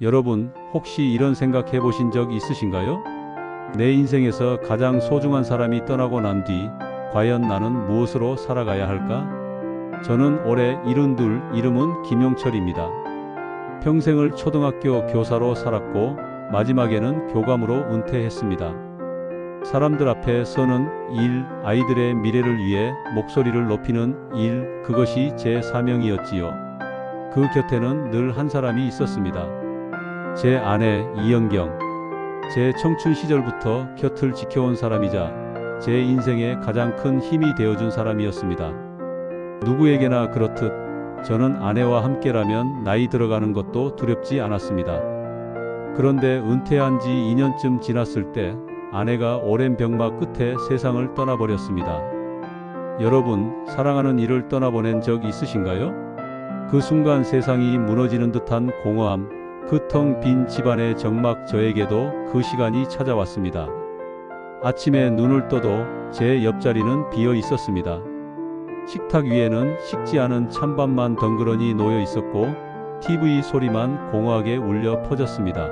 여러분, 혹시 이런 생각 해보신 적 있으신가요? 내 인생에서 가장 소중한 사람이 떠나고 난 뒤, 과연 나는 무엇으로 살아가야 할까? 저는 올해 72, 이름은 김용철입니다. 평생을 초등학교 교사로 살았고, 마지막에는 교감으로 은퇴했습니다. 사람들 앞에 서는 일, 아이들의 미래를 위해 목소리를 높이는 일, 그것이 제 사명이었지요. 그 곁에는 늘 한 사람이 있었습니다. 제 아내 이영경. 제 청춘 시절부터 곁을 지켜온 사람이자 제 인생의 가장 큰 힘이 되어준 사람이었습니다. 누구에게나 그렇듯 저는 아내와 함께라면 나이 들어가는 것도 두렵지 않았습니다. 그런데 은퇴한 지 2년쯤 지났을 때 아내가 오랜 병마 끝에 세상을 떠나버렸습니다. 여러분, 사랑하는 이를 떠나보낸 적 있으신가요? 그 순간 세상이 무너지는 듯한 공허함, 그 텅 빈 집안의 정막, 저에게도 그 시간이 찾아왔습니다. 아침에 눈을 떠도 제 옆자리는 비어 있었습니다. 식탁 위에는 식지 않은 찬밥만 덩그러니 놓여 있었고 TV 소리만 공허하게 울려 퍼졌습니다.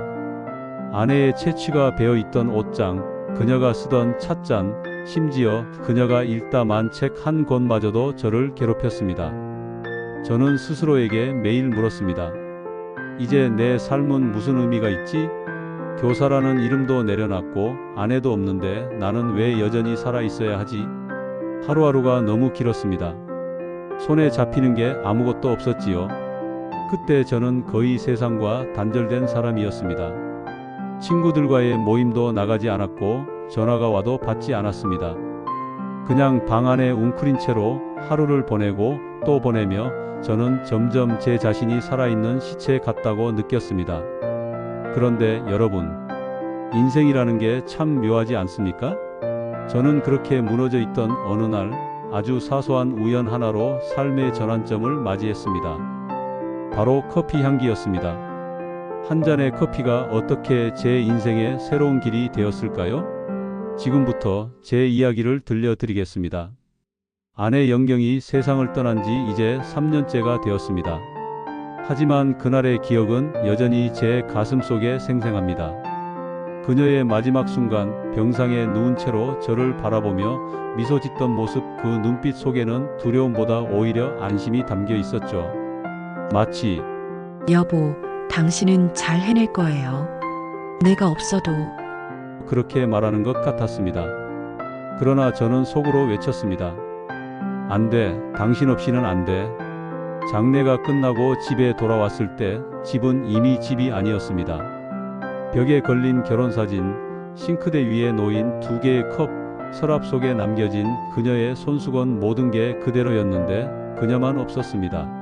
아내의 채취가 배어 있던 옷장, 그녀가 쓰던 찻잔, 심지어 그녀가 읽다 만 책 한 권마저도 저를 괴롭혔습니다. 저는 스스로에게 매일 물었습니다. 이제 내 삶은 무슨 의미가 있지? 교사라는 이름도 내려놨고 아내도 없는데 나는 왜 여전히 살아있어야 하지? 하루하루가 너무 길었습니다. 손에 잡히는 게 아무것도 없었지요. 그때 저는 거의 세상과 단절된 사람이었습니다. 친구들과의 모임도 나가지 않았고 전화가 와도 받지 않았습니다. 그냥 방 안에 웅크린 채로 하루를 보내고 또 보내며 저는 점점 제 자신이 살아있는 시체 같다고 느꼈습니다. 그런데 여러분, 인생이라는 게 참 묘하지 않습니까? 저는 그렇게 무너져 있던 어느 날 아주 사소한 우연 하나로 삶의 전환점을 맞이했습니다. 바로 커피 향기였습니다. 한 잔의 커피가 어떻게 제 인생의 새로운 길이 되었을까요? 지금부터 제 이야기를 들려드리겠습니다. 아내 영경이 세상을 떠난 지 이제 3년째가 되었습니다. 하지만 그날의 기억은 여전히 제 가슴 속에 생생합니다. 그녀의 마지막 순간 병상에 누운 채로 저를 바라보며 미소 짓던 모습, 그 눈빛 속에는 두려움보다 오히려 안심이 담겨 있었죠. 마치 여보, 당신은 잘 해낼 거예요. 내가 없어도. 그렇게 말하는 것 같았습니다. 그러나 저는 속으로 외쳤습니다. 안 돼, 당신 없이는 안 돼. 장례가 끝나고 집에 돌아왔을 때 집은 이미 집이 아니었습니다. 벽에 걸린 결혼사진, 싱크대 위에 놓인 2개의 컵, 서랍 속에 남겨진 그녀의 손수건, 모든 게 그대로였는데 그녀만 없었습니다.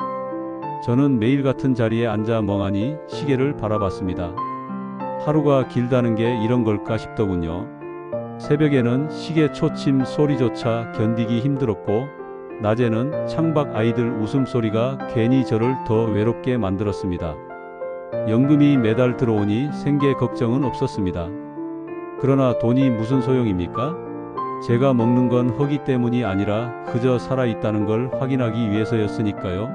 저는 매일 같은 자리에 앉아 멍하니 시계를 바라봤습니다. 하루가 길다는 게 이런 걸까 싶더군요. 새벽에는 시계 초침 소리조차 견디기 힘들었고 낮에는 창밖 아이들 웃음소리가 괜히 저를 더 외롭게 만들었습니다. 연금이 매달 들어오니 생계 걱정은 없었습니다. 그러나 돈이 무슨 소용입니까? 제가 먹는 건 허기 때문이 아니라 그저 살아있다는 걸 확인하기 위해서였으니까요.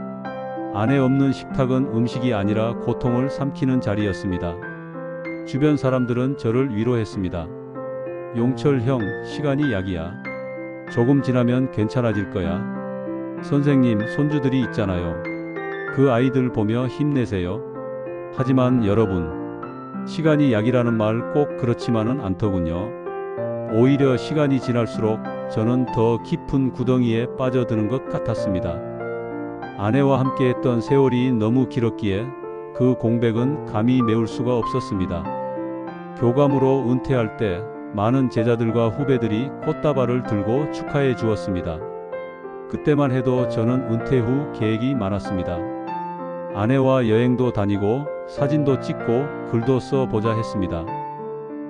아내 없는 식탁은 음식이 아니라 고통을 삼키는 자리였습니다. 주변 사람들은 저를 위로했습니다. 용철 형, 시간이 약이야. 조금 지나면 괜찮아질 거야. 선생님, 손주들이 있잖아요. 그 아이들 보며 힘내세요. 하지만 여러분, 시간이 약이라는 말 꼭 그렇지만은 않더군요. 오히려 시간이 지날수록 저는 더 깊은 구덩이에 빠져드는 것 같았습니다. 아내와 함께했던 세월이 너무 길었기에 그 공백은 감히 메울 수가 없었습니다. 교감으로 은퇴할 때 많은 제자들과 후배들이 꽃다발을 들고 축하해 주었습니다. 그때만 해도 저는 은퇴 후 계획이 많았습니다. 아내와 여행도 다니고 사진도 찍고 글도 써보자 했습니다.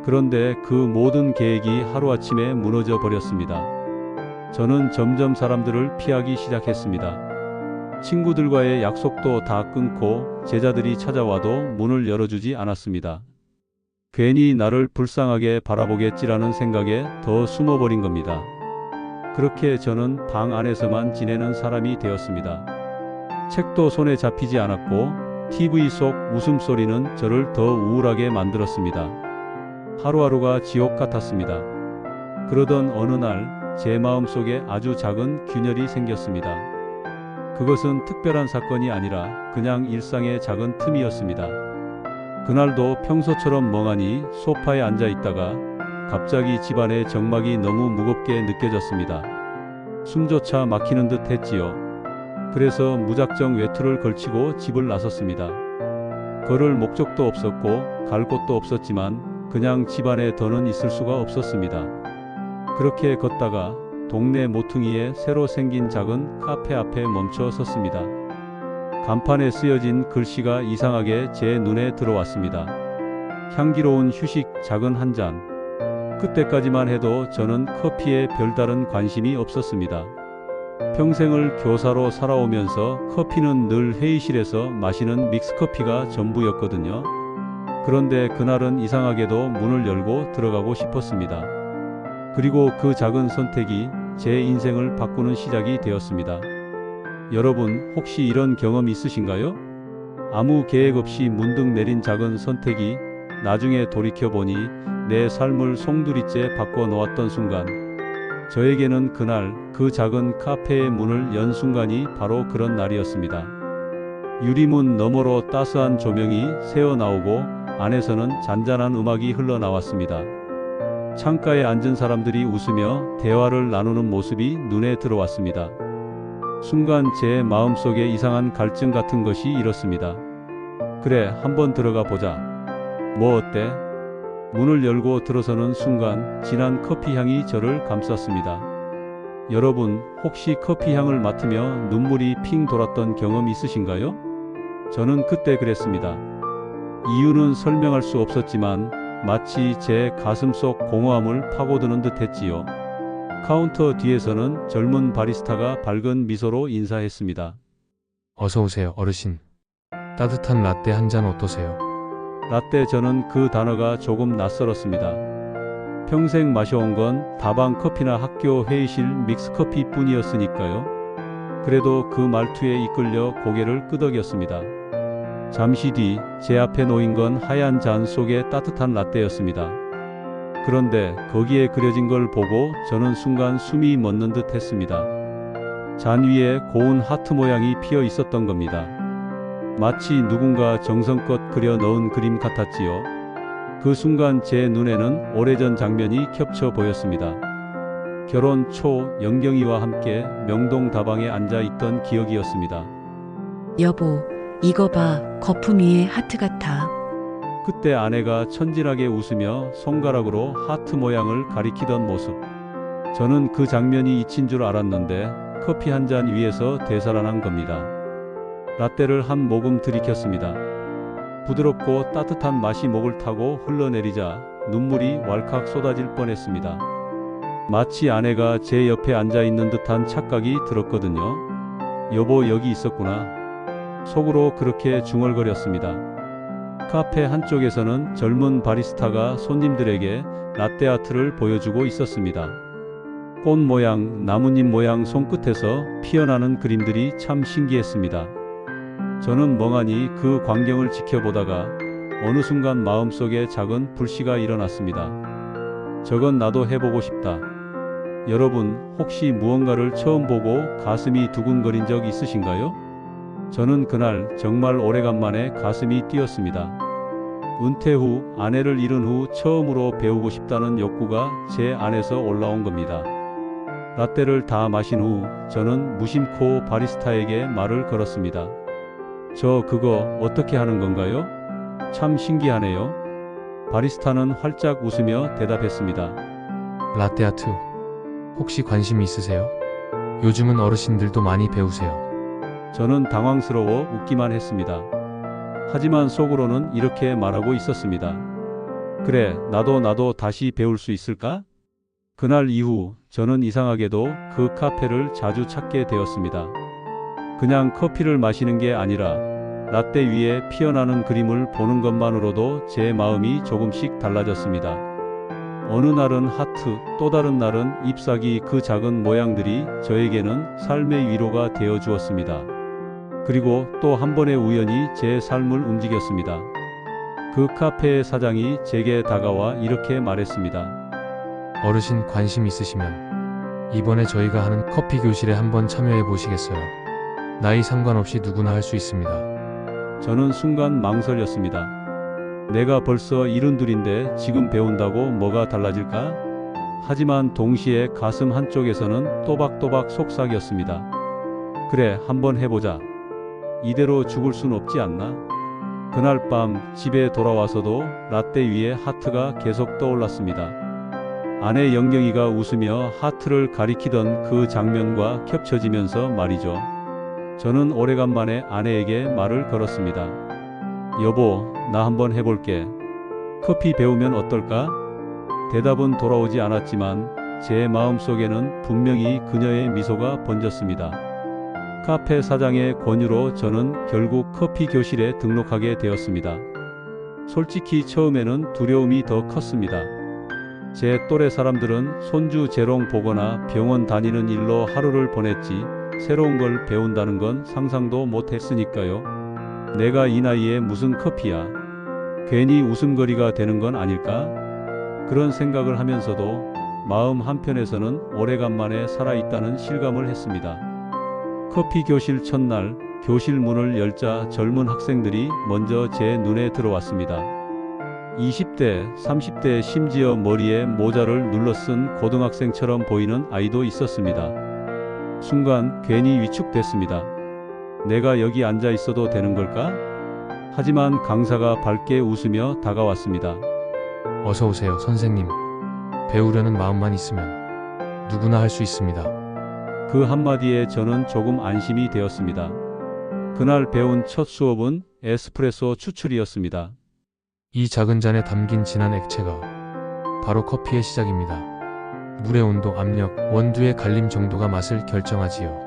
그런데 그 모든 계획이 하루아침에 무너져 버렸습니다. 저는 점점 사람들을 피하기 시작했습니다. 친구들과의 약속도 다 끊고 제자들이 찾아와도 문을 열어주지 않았습니다. 괜히 나를 불쌍하게 바라보겠지라는 생각에 더 숨어버린 겁니다. 그렇게 저는 방 안에서만 지내는 사람이 되었습니다. 책도 손에 잡히지 않았고 TV 속 웃음소리는 저를 더 우울하게 만들었습니다. 하루하루가 지옥 같았습니다. 그러던 어느 날 제 마음속에 아주 작은 균열이 생겼습니다. 그것은 특별한 사건이 아니라 그냥 일상의 작은 틈이었습니다. 그날도 평소처럼 멍하니 소파에 앉아 있다가 갑자기 집안의 정막이 너무 무겁게 느껴졌습니다. 숨조차 막히는 듯 했지요. 그래서 무작정 외투를 걸치고 집을 나섰습니다. 걸을 목적도 없었고 갈 곳도 없었지만 그냥 집안에 더는 있을 수가 없었습니다. 그렇게 걷다가 동네 모퉁이에 새로 생긴 작은 카페 앞에 멈춰 섰습니다. 간판에 쓰여진 글씨가 이상하게 제 눈에 들어왔습니다. 향기로운 휴식 작은 한 잔. 그때까지만 해도 저는 커피에 별다른 관심이 없었습니다. 평생을 교사로 살아오면서 커피는 늘 회의실에서 마시는 믹스커피가 전부였거든요. 그런데 그날은 이상하게도 문을 열고 들어가고 싶었습니다. 그리고 그 작은 선택이 제 인생을 바꾸는 시작이 되었습니다. 여러분, 혹시 이런 경험 있으신가요? 아무 계획 없이 문득 내린 작은 선택이 나중에 돌이켜보니 내 삶을 송두리째 바꿔 놓았던 순간, 저에게는 그날 그 작은 카페의 문을 연 순간이 바로 그런 날이었습니다. 유리문 너머로 따스한 조명이 새어나오고 안에서는 잔잔한 음악이 흘러나왔습니다. 창가에 앉은 사람들이 웃으며 대화를 나누는 모습이 눈에 들어왔습니다. 순간 제 마음속에 이상한 갈증 같은 것이 일었습니다. 그래, 한번 들어가 보자. 뭐 어때? 문을 열고 들어서는 순간 진한 커피 향이 저를 감쌌습니다. 여러분, 혹시 커피 향을 맡으며 눈물이 핑 돌았던 경험 있으신가요? 저는 그때 그랬습니다. 이유는 설명할 수 없었지만 마치 제 가슴 속 공허함을 파고드는 듯 했지요. 카운터 뒤에서는 젊은 바리스타가 밝은 미소로 인사했습니다. 어서 오세요, 어르신. 따뜻한 라떼 한 잔 어떠세요? 라떼. 저는 그 단어가 조금 낯설었습니다. 평생 마셔온 건 다방 커피나 학교 회의실 믹스커피 뿐이었으니까요. 그래도 그 말투에 이끌려 고개를 끄덕였습니다. 잠시 뒤 제 앞에 놓인 건 하얀 잔 속의 따뜻한 라떼였습니다. 그런데 거기에 그려진 걸 보고 저는 순간 숨이 멎는 듯 했습니다. 잔 위에 고운 하트 모양이 피어 있었던 겁니다. 마치 누군가 정성껏 그려 넣은 그림 같았지요. 그 순간 제 눈에는 오래전 장면이 겹쳐 보였습니다. 결혼 초 영경이와 함께 명동 다방에 앉아 있던 기억이었습니다. 여보, 이거 봐. 거품 위에 하트 같아. 그때 아내가 천진하게 웃으며 손가락으로 하트 모양을 가리키던 모습. 저는 그 장면이 잊힌 줄 알았는데 커피 한 잔 위에서 되살아난 겁니다. 라떼를 한 모금 들이켰습니다. 부드럽고 따뜻한 맛이 목을 타고 흘러내리자 눈물이 왈칵 쏟아질 뻔했습니다. 마치 아내가 제 옆에 앉아 있는 듯한 착각이 들었거든요. 여보, 여기 있었구나. 속으로 그렇게 중얼거렸습니다. 카페 한쪽에서는 젊은 바리스타가 손님들에게 라떼 아트를 보여주고 있었습니다. 꽃 모양, 나뭇잎 모양 손끝에서 피어나는 그림들이 참 신기했습니다. 저는 멍하니 그 광경을 지켜보다가 어느 순간 마음속에 작은 불씨가 일어났습니다. 저건 나도 해보고 싶다. 여러분, 혹시 무언가를 처음 보고 가슴이 두근거린 적 있으신가요? 저는 그날 정말 오래간만에 가슴이 뛰었습니다. 은퇴 후, 아내를 잃은 후 처음으로 배우고 싶다는 욕구가 제 안에서 올라온 겁니다. 라떼를 다 마신 후 저는 무심코 바리스타에게 말을 걸었습니다. 저 그거 어떻게 하는 건가요? 참 신기하네요. 바리스타는 활짝 웃으며 대답했습니다. 라떼 아트. 혹시 관심 있으세요? 요즘은 어르신들도 많이 배우세요. 저는 당황스러워 웃기만 했습니다. 하지만 속으로는 이렇게 말하고 있었습니다. 그래, 나도 다시 배울 수 있을까? 그날 이후 저는 이상하게도 그 카페를 자주 찾게 되었습니다. 그냥 커피를 마시는 게 아니라 라떼 위에 피어나는 그림을 보는 것만으로도 제 마음이 조금씩 달라졌습니다. 어느 날은 하트, 또 다른 날은 잎사귀. 그 작은 모양들이 저에게는 삶의 위로가 되어 주었습니다. 그리고 또 한 번의 우연이 제 삶을 움직였습니다. 그 카페의 사장이 제게 다가와 이렇게 말했습니다. 어르신 관심 있으시면 이번에 저희가 하는 커피 교실에 한번 참여해 보시겠어요? 나이 상관없이 누구나 할 수 있습니다. 저는 순간 망설였습니다. 내가 벌써 72인데 지금 배운다고 뭐가 달라질까? 하지만 동시에 가슴 한쪽에서는 또박또박 속삭였습니다. 그래, 한번 해보자. 이대로 죽을 순 없지 않나? 그날 밤 집에 돌아와서도 라떼 위에 하트가 계속 떠올랐습니다. 아내 영경이가 웃으며 하트를 가리키던 그 장면과 겹쳐지면서 말이죠. 저는 오래간만에 아내에게 말을 걸었습니다. 여보, 나 한번 해볼게. 커피 배우면 어떨까? 대답은 돌아오지 않았지만 제 마음속에는 분명히 그녀의 미소가 번졌습니다. 카페 사장의 권유로 저는 결국 커피 교실에 등록하게 되었습니다. 솔직히 처음에는 두려움이 더 컸습니다. 제 또래 사람들은 손주 재롱 보거나 병원 다니는 일로 하루를 보냈지 새로운 걸 배운다는 건 상상도 못했으니까요. 내가 이 나이에 무슨 커피야? 괜히 웃음거리가 되는 건 아닐까? 그런 생각을 하면서도 마음 한편에서는 오래간만에 살아있다는 실감을 했습니다. 커피 교실 첫날, 교실 문을 열자 젊은 학생들이 먼저 제 눈에 들어왔습니다. 20대, 30대, 심지어 머리에 모자를 눌러쓴 고등학생처럼 보이는 아이도 있었습니다. 순간 괜히 위축됐습니다. 내가 여기 앉아 있어도 되는 걸까? 하지만 강사가 밝게 웃으며 다가왔습니다. 어서 오세요, 선생님. 배우려는 마음만 있으면 누구나 할 수 있습니다. 그 한마디에 저는 조금 안심이 되었습니다. 그날 배운 첫 수업은 에스프레소 추출이었습니다. 이 작은 잔에 담긴 진한 액체가 바로 커피의 시작입니다. 물의 온도, 압력, 원두의 갈림 정도가 맛을 결정하지요.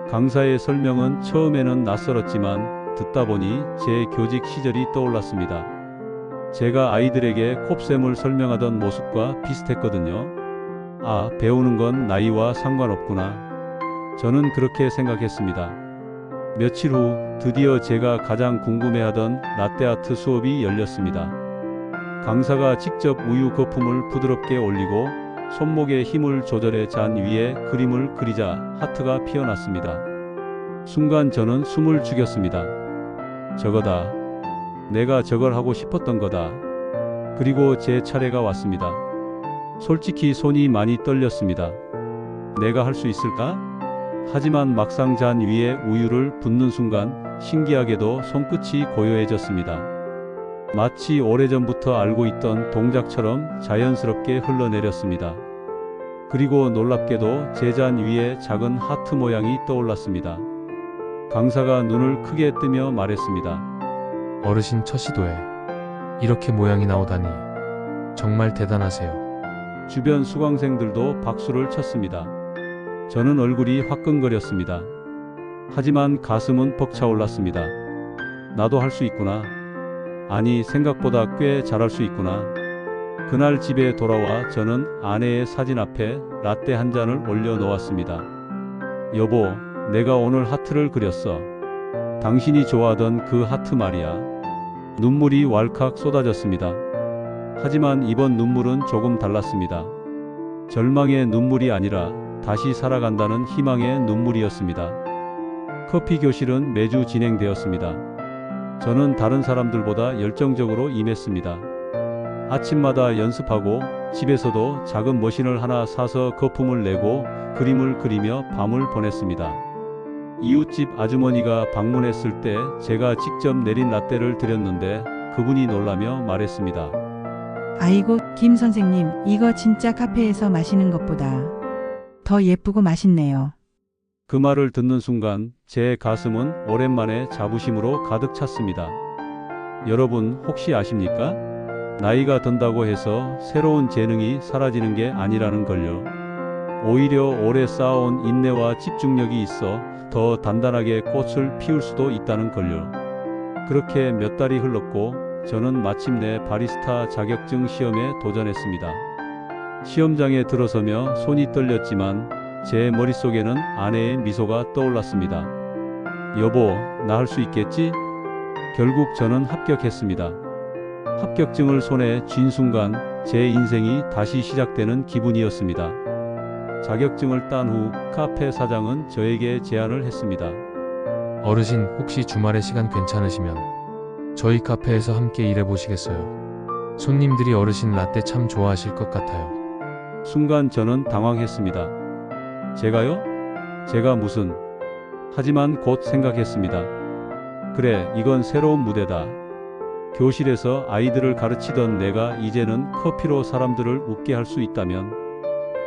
강사의 설명은 처음에는 낯설었지만 듣다 보니 제 교직 시절이 떠올랐습니다. 제가 아이들에게 kop셈을 설명하던 모습과 비슷했거든요. 아, 배우는 건 나이와 상관없구나. 저는 그렇게 생각했습니다. 며칠 후 드디어 제가 가장 궁금해하던 라떼아트 수업이 열렸습니다. 강사가 직접 우유 거품을 부드럽게 올리고 손목에 힘을 조절해 잔 위에 그림을 그리자 하트가 피어났습니다. 순간 저는 숨을 죽였습니다. 저거다. 내가 저걸 하고 싶었던 거다. 그리고 제 차례가 왔습니다. 솔직히 손이 많이 떨렸습니다. 내가 할 수 있을까? 하지만 막상 잔 위에 우유를 붓는 순간 신기하게도 손끝이 고요해졌습니다. 마치 오래전부터 알고 있던 동작처럼 자연스럽게 흘러내렸습니다. 그리고 놀랍게도 제 잔 위에 작은 하트 모양이 떠올랐습니다. 강사가 눈을 크게 뜨며 말했습니다. 어르신 첫 시도에 이렇게 모양이 나오다니 정말 대단하세요. 주변 수강생들도 박수를 쳤습니다. 저는 얼굴이 화끈거렸습니다. 하지만 가슴은 벅차올랐습니다. 나도 할 수 있구나. 아니, 생각보다 꽤 잘할 수 있구나. 그날 집에 돌아와 저는 아내의 사진 앞에 라떼 한 잔을 올려놓았습니다. 여보, 내가 오늘 하트를 그렸어. 당신이 좋아하던 그 하트 말이야. 눈물이 왈칵 쏟아졌습니다. 하지만 이번 눈물은 조금 달랐습니다. 절망의 눈물이 아니라 다시 살아간다는 희망의 눈물이었습니다. 커피 교실은 매주 진행되었습니다. 저는 다른 사람들보다 열정적으로 임했습니다. 아침마다 연습하고 집에서도 작은 머신을 하나 사서 거품을 내고 그림을 그리며 밤을 보냈습니다. 이웃집 아주머니가 방문했을 때 제가 직접 내린 라떼를 드렸는데 그분이 놀라며 말했습니다. 아이고, 김 선생님, 이거 진짜 카페에서 마시는 것보다 더 예쁘고 맛있네요. 그 말을 듣는 순간 제 가슴은 오랜만에 자부심으로 가득 찼습니다. 여러분 혹시 아십니까? 나이가 든다고 해서 새로운 재능이 사라지는 게 아니라는 걸요. 오히려 오래 쌓아온 인내와 집중력이 있어 더 단단하게 꽃을 피울 수도 있다는 걸요. 그렇게 몇 달이 흘렀고 저는 마침내 바리스타 자격증 시험에 도전했습니다. 시험장에 들어서며 손이 떨렸지만 제 머릿속에는 아내의 미소가 떠올랐습니다. 여보, 나 할 수 있겠지? 결국 저는 합격했습니다. 합격증을 손에 쥔 순간 제 인생이 다시 시작되는 기분이었습니다. 자격증을 딴 후 카페 사장은 저에게 제안을 했습니다. 어르신, 혹시 주말에 시간 괜찮으시면 저희 카페에서 함께 일해보시겠어요? 손님들이 어르신 라떼 참 좋아하실 것 같아요. 순간 저는 당황했습니다. 제가요? 제가 무슨... 하지만 곧 생각했습니다. 그래, 이건 새로운 무대다. 교실에서 아이들을 가르치던 내가 이제는 커피로 사람들을 웃게 할 수 있다면,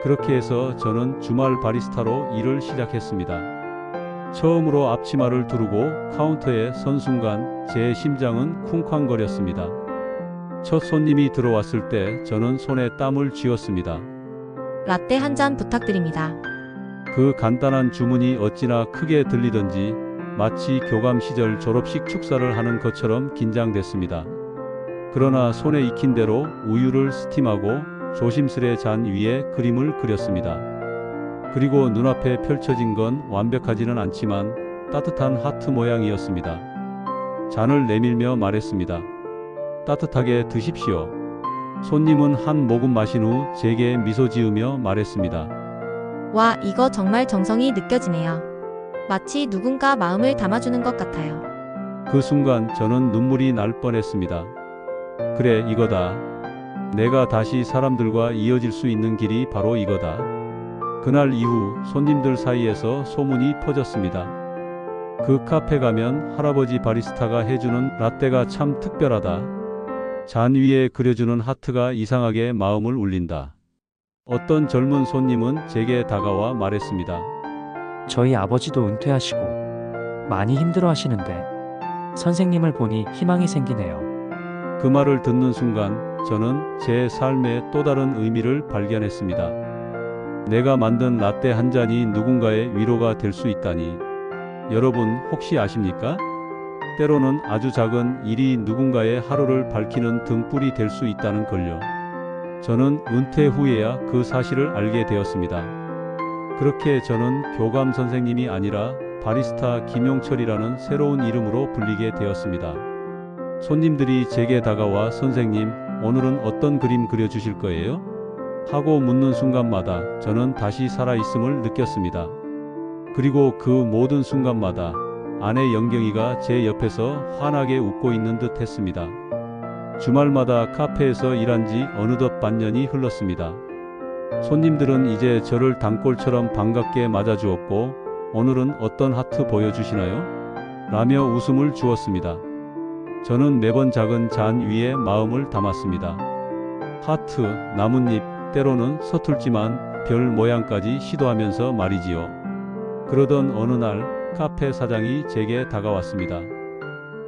그렇게 해서 저는 주말 바리스타로 일을 시작했습니다. 처음으로 앞치마를 두르고 카운터에 선 순간 제 심장은 쿵쾅거렸습니다. 첫 손님이 들어왔을 때 저는 손에 땀을 쥐었습니다. 라떼 한 잔 부탁드립니다. 그 간단한 주문이 어찌나 크게 들리던지 마치 교감 시절 졸업식 축사를 하는 것처럼 긴장됐습니다. 그러나 손에 익힌 대로 우유를 스팀하고 조심스레 잔 위에 그림을 그렸습니다. 그리고 눈앞에 펼쳐진 건 완벽하지는 않지만 따뜻한 하트 모양이었습니다. 잔을 내밀며 말했습니다. 따뜻하게 드십시오. 손님은 한 모금 마신 후 제게 미소 지으며 말했습니다. 와, 이거 정말 정성이 느껴지네요. 마치 누군가 마음을 담아주는 것 같아요. 그 순간 저는 눈물이 날 뻔했습니다. 그래, 이거다. 내가 다시 사람들과 이어질 수 있는 길이 바로 이거다. 그날 이후 손님들 사이에서 소문이 퍼졌습니다. 그 카페 가면 할아버지 바리스타가 해주는 라떼가 참 특별하다. 잔 위에 그려주는 하트가 이상하게 마음을 울린다. 어떤 젊은 손님은 제게 다가와 말했습니다. 저희 아버지도 은퇴하시고 많이 힘들어 하시는데 선생님을 보니 희망이 생기네요. 그 말을 듣는 순간 저는 제 삶의 또 다른 의미를 발견했습니다. 내가 만든 라떼 한 잔이 누군가의 위로가 될 수 있다니. 여러분 혹시 아십니까? 때로는 아주 작은 일이 누군가의 하루를 밝히는 등불이 될 수 있다는 걸요. 저는 은퇴 후에야 그 사실을 알게 되었습니다. 그렇게 저는 교감 선생님이 아니라 바리스타 김용철이라는 새로운 이름으로 불리게 되었습니다. 손님들이 제게 다가와 선생님, 오늘은 어떤 그림 그려주실 거예요? 하고 묻는 순간마다 저는 다시 살아있음을 느꼈습니다. 그리고 그 모든 순간마다 아내 영경이가 제 옆에서 환하게 웃고 있는 듯 했습니다. 주말마다 카페에서 일한 지 어느덧 반년이 흘렀습니다. 손님들은 이제 저를 단골처럼 반갑게 맞아주었고, 오늘은 어떤 하트 보여주시나요? 라며 웃음을 주었습니다. 저는 매번 작은 잔 위에 마음을 담았습니다. 하트, 나뭇잎, 때로는 서툴지만 별 모양까지 시도하면서 말이지요. 그러던 어느 날 카페 사장이 제게 다가왔습니다.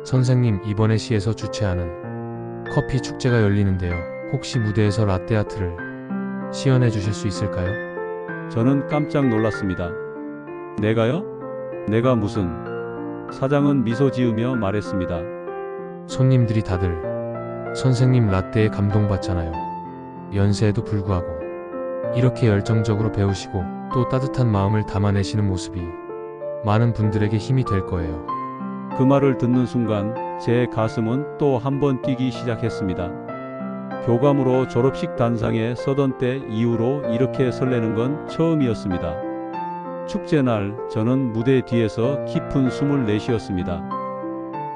선생님, 이번에 시에서 주최하는 커피 축제가 열리는데요. 혹시 무대에서 라떼 아트를 시연해 주실 수 있을까요? 저는 깜짝 놀랐습니다. 내가요? 내가 무슨... 사장은 미소 지으며 말했습니다. 손님들이 다들 선생님 라떼에 감동받잖아요. 연세에도 불구하고 이렇게 열정적으로 배우시고 또 따뜻한 마음을 담아내시는 모습이 많은 분들에게 힘이 될 거예요. 그 말을 듣는 순간 제 가슴은 또 한 번 뛰기 시작했습니다. 교감으로 졸업식 단상에 서던 때 이후로 이렇게 설레는 건 처음이었습니다. 축제날 저는 무대 뒤에서 깊은 숨을 내쉬었습니다.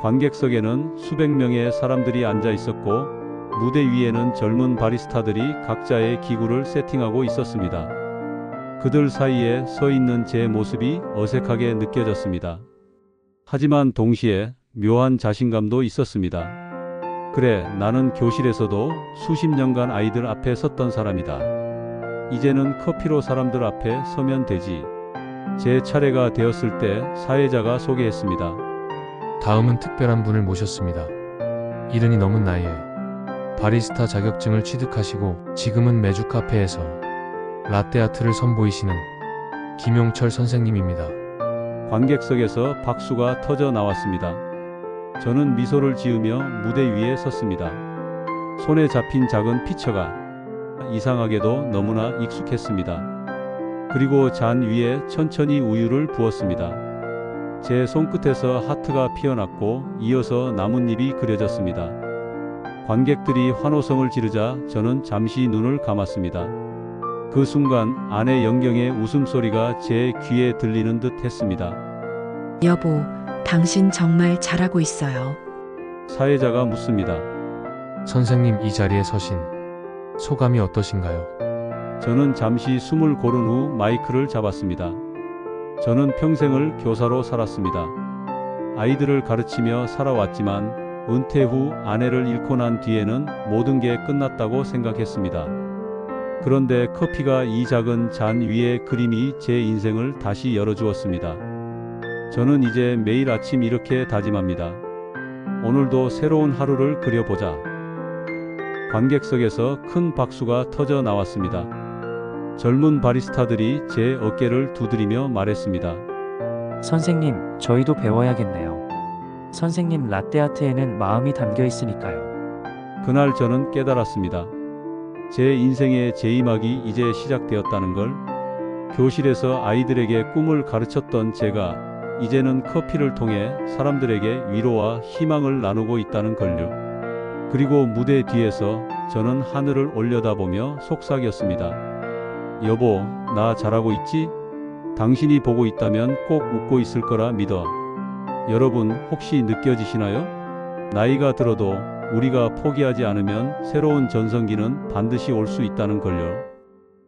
관객석에는 수백 명의 사람들이 앉아 있었고 무대 위에는 젊은 바리스타들이 각자의 기구를 세팅하고 있었습니다. 그들 사이에 서 있는 제 모습이 어색하게 느껴졌습니다. 하지만 동시에 묘한 자신감도 있었습니다. 그래, 나는 교실에서도 수십 년간 아이들 앞에 섰던 사람이다. 이제는 커피로 사람들 앞에 서면 되지. 제 차례가 되었을 때 사회자가 소개했습니다. 다음은 특별한 분을 모셨습니다. 이른이 넘은 나이에 바리스타 자격증을 취득하시고 지금은 매주 카페에서 라떼 아트를 선보이시는 김용철 선생님입니다. 관객석에서 박수가 터져 나왔습니다. 저는 미소를 지으며 무대 위에 섰습니다. 손에 잡힌 작은 피처가 이상하게도 너무나 익숙했습니다. 그리고 잔 위에 천천히 우유를 부었습니다. 제 손끝에서 하트가 피어났고 이어서 나뭇잎이 그려졌습니다. 관객들이 환호성을 지르자 저는 잠시 눈을 감았습니다. 그 순간 아내 영경의 웃음소리가 제 귀에 들리는 듯 했습니다. 여보, 당신 정말 잘하고 있어요. 사회자가 묻습니다. 선생님 이 자리에 서신 소감이 어떠신가요? 저는 잠시 숨을 고른 후 마이크를 잡았습니다. 저는 평생을 교사로 살았습니다. 아이들을 가르치며 살아왔지만 은퇴 후 아내를 잃고 난 뒤에는 모든 게 끝났다고 생각했습니다. 그런데 커피가 이 작은 잔 위의 그림이 제 인생을 다시 열어주었습니다. 저는 이제 매일 아침 이렇게 다짐합니다. 오늘도 새로운 하루를 그려보자. 관객석에서 큰 박수가 터져 나왔습니다. 젊은 바리스타들이 제 어깨를 두드리며 말했습니다. 선생님, 저희도 배워야겠네요. 선생님 라떼아트에는 마음이 담겨 있으니까요. 그날 저는 깨달았습니다. 제 인생의 재임하기 이제 시작되었다는 걸. 교실에서 아이들에게 꿈을 가르쳤던 제가 이제는 커피를 통해 사람들에게 위로와 희망을 나누고 있다는 걸요. 그리고 무대 뒤에서 저는 하늘을 올려다보며 속삭였습니다. 여보, 나 잘하고 있지? 당신이 보고 있다면 꼭 웃고 있을 거라 믿어. 여러분, 혹시 느껴지시나요? 나이가 들어도 우리가 포기하지 않으면 새로운 전성기는 반드시 올 수 있다는 걸요.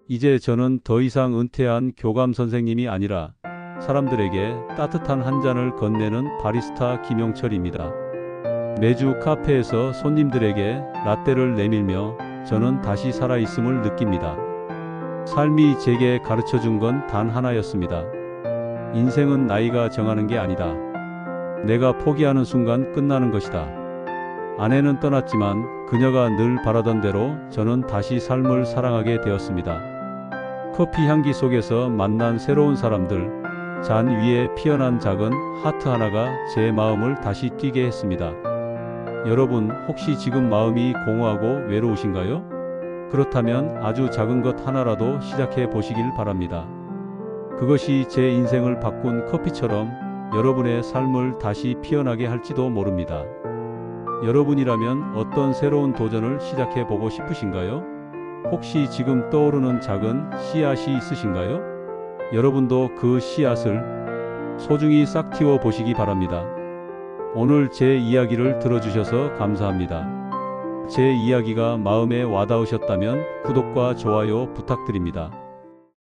이제 저는 더 이상 은퇴한 교감 선생님이 아니라 사람들에게 따뜻한 한 잔을 건네는 바리스타 김용철입니다. 매주 카페에서 손님들에게 라떼를 내밀며 저는 다시 살아있음을 느낍니다. 삶이 제게 가르쳐준 건 단 하나였습니다. 인생은 나이가 정하는 게 아니다. 내가 포기하는 순간 끝나는 것이다. 아내는 떠났지만 그녀가 늘 바라던 대로 저는 다시 삶을 사랑하게 되었습니다. 커피 향기 속에서 만난 새로운 사람들, 잔 위에 피어난 작은 하트 하나가 제 마음을 다시 뛰게 했습니다. 여러분, 혹시 지금 마음이 공허하고 외로우신가요? 그렇다면 아주 작은 것 하나라도 시작해 보시길 바랍니다. 그것이 제 인생을 바꾼 커피처럼 여러분의 삶을 다시 피어나게 할지도 모릅니다. 여러분이라면 어떤 새로운 도전을 시작해 보고 싶으신가요? 혹시 지금 떠오르는 작은 씨앗이 있으신가요? 여러분도 그 씨앗을 소중히 싹틔워 보시기 바랍니다. 오늘 제 이야기를 들어주셔서 감사합니다. 제 이야기가 마음에 와닿으셨다면 구독과 좋아요 부탁드립니다.